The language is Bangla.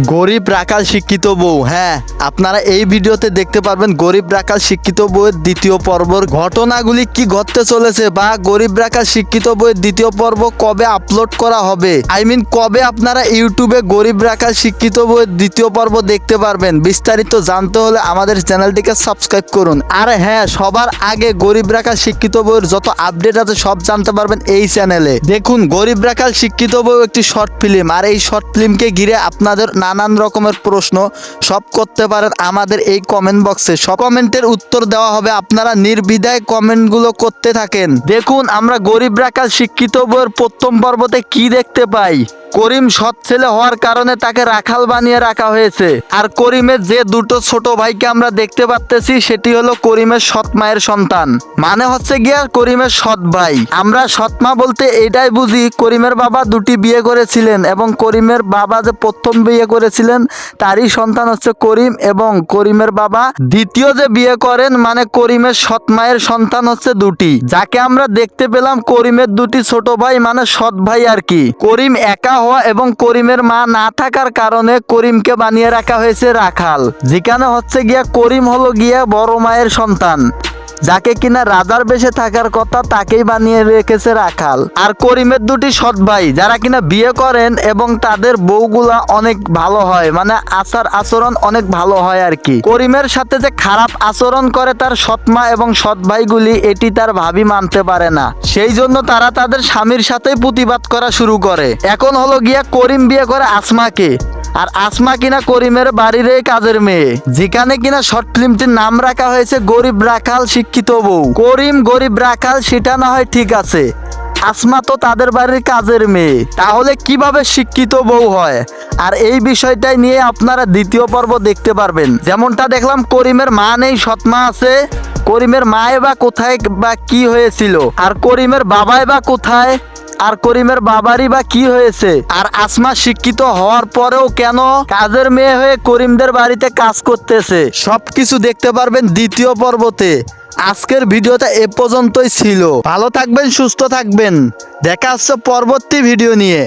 গরিব রাখাল শিক্ষিত বউ। হ্যাঁ, আপনারা এই ভিডিওতে দেখতে পারবেন গরিব রাখাল শিক্ষিত বউয়ের দ্বিতীয় পর্বর ঘটনাগুলি কি ঘটতে চলেছে, বা গরিব রাখাল শিক্ষিত বউয়ের দ্বিতীয় পর্ব কবে আপলোড করা হবে, কবে আপনারা ইউটিউবে গরিব রাখাল শিক্ষিত বউয়ের দ্বিতীয় পর্ব দেখতে পারবেন। বিস্তারিত জানতে হলে আমাদের চ্যানেলটিকে সাবস্ক্রাইব করুন। আর হ্যাঁ, সবার আগে গরিব রাখাল শিক্ষিত বউয়ের যত আপডেট আছে সব জানতে পারবেন এই চ্যানেলে। দেখুন, গরিব রাখাল শিক্ষিত বউ একটি শর্ট ফিল্ম, আর এই শর্ট ফিল্মকে ঘিরে আপনাদের নানান রকমের প্রশ্ন সব করতে পারেন আমাদের এই কমেন্ট বক্সে। সব কমেন্টের উত্তর দেওয়া হবে, আপনারা নির্দ্বিধায় কমেন্টগুলো করতে থাকেন। দেখুন, আমরা গরিব রাখাল শিক্ষিত বউয়ের প্রথম পর্বতে কি দেখতে পাই। করিম সৎ ছেলে হওয়ার কারণে তাকে রাখাল বানিয়ে রাখা হয়েছে। আর করিমের যে দুটো ছোট ভাইকে আমরা দেখতে পাচ্তেছি সেটি হলো করিমের সৎ মায়ের সন্তান, মানে হচ্ছে গিয়া করিমের সৎ ভাই। আমরা সৎ মা বলতে এটাই বুঝি, করিমের বাবা দুটি বিয়ে করেছিলেন এবং করিমের বাবা যে প্রথম বিয়ে করেছিলেন তারই সন্তান হচ্ছে করিম, এবং করিমের বাবা দ্বিতীয় যে বিয়ে করেন মানে করিমের সৎ মায়ের সন্তান হচ্ছে দুটি, যাকে আমরা দেখতে পেলাম করিমের দুটি ছোট ভাই মানে সৎ ভাই আর কি। করিম একা হওয়া এবং করিমের মা না থাকার কারণে করিমকে বানিয়ে রাখা হয়েছে রাখাল, যেখানে হচ্ছে গিয়া করিম হলো গিয়া বড় মায়ের সন্তান, যাকে কিনা রাজার বেশে থাকার কথা তাকেই বানিয়ে রেখেছে রাখাল। আর করিমের দুটি সৎ ভাই যারা কিনা বিয়ে করেন এবং তাদের বউগুলা অনেক ভালো হয়, মানে আচার আচরণ অনেক ভালো হয় আর কি। করিমের সাথে যে খারাপ আচরণ করে তার সৎ মা এবং সৎ ভাইগুলি, এটি তার ভাবি মানতে পারে না, সেই জন্য তারা তাদের স্বামীর সাথেই প্রতিবাদ করা শুরু করে। এখন হলো গিয়া করিম বিয়ে করে আসমাকে, আর আসমা কিনা করিমের বাড়ির কাজের মেয়ে, যেখানে কিনা শর্ট ফিল্মটির নাম রাখা হয়েছে গরিব রাখাল শিক্ষিত বউ। করিম গরিব রাখাল সেটা না হয় ঠিক আছে, আসমা তো তাদের বাড়ির কাজের মেয়ে, তাহলে কিভাবে শিক্ষিত বউ হয়? আর এই বিষয়টাই নিয়ে আপনারা দ্বিতীয় পর্ব দেখতে পারবেন। যেমনটা দেখলাম করিমের মা নেই, সৎ মা আছে। করিমের মায়ে বা কোথায় বা কি হয়েছিল, আর করিমের বাবাই বা কোথায়, আর করিমের বাবারই বা কি হয়েছে? আর আসমা শিক্ষিত হওয়ার পরেও কেন কাজের মেয়ে হয়ে করিমদের বাড়িতে কাজ করতেছে? সবকিছু দেখতে পারবেন দ্বিতীয় পর্বতে। আজকের ভিডিওটা এ পর্যন্তই ছিল। ভালো থাকবেন, সুস্থ থাকবেন, দেখা হচ্ছে পরবর্তী ভিডিও নিয়ে।